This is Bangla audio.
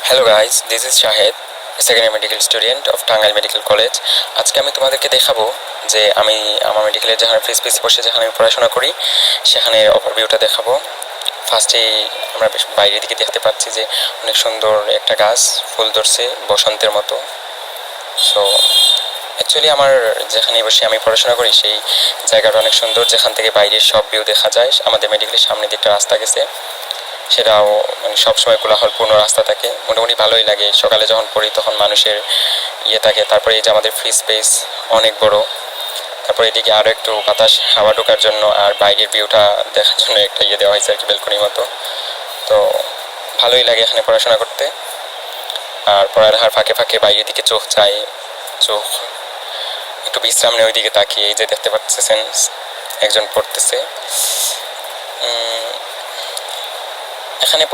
Hello guys, this is Shahed, second year medical student of Tangail medical college. আজকে আমি তোমাদেরকে দেখাবো যে আমি আমার মেডিকেলের যেখানে ফেস বসে যেখানে আমি পড়াশোনা করি সেখানে ওভারভিউটা দেখাবো। ফার্স্টেই আমরা বেশ বাইরের দিকে দেখতে পাচ্ছি যে অনেক সুন্দর একটা গাছ ফুল ধরছে বসন্তের মতো। সো অ্যাকচুয়ালি আমার যেখানে বসে আমি পড়াশোনা করি সেই জায়গাটা অনেক সুন্দর, যেখান থেকে বাইরের সব ভিউ দেখা যায়। আমাদের মেডিকেলের সামনে দিয়ে একটা রাস্তা গেছে, সেটাও মানে সবসময় কোলাহলপূর্ণ রাস্তা থাকে, মোটামুটি ভালোই লাগে। সকালে যখন পড়ি তখন মানুষের থাকে। তারপরে এই যে আমাদের ফ্রি স্পেস অনেক বড়, তারপরে এদিকে আরও একটু বাতাস হাওয়া ঢোকার জন্য আর বাইরের ভিউটা দেখার জন্য একটা দেওয়া হয়েছে আর কি, বেলকনির মতো। তো ভালোই লাগে এখানে পড়াশোনা করতে। আর পড়ালেখার ফাঁকে ফাঁকে বাইরের দিকে চোখ যায়, চোখ একটু বিশ্রাম নেই ওইদিকে তাকিয়ে। এই যে দেখতে পাচ্ছেন একজন পড়তেছে এখানে।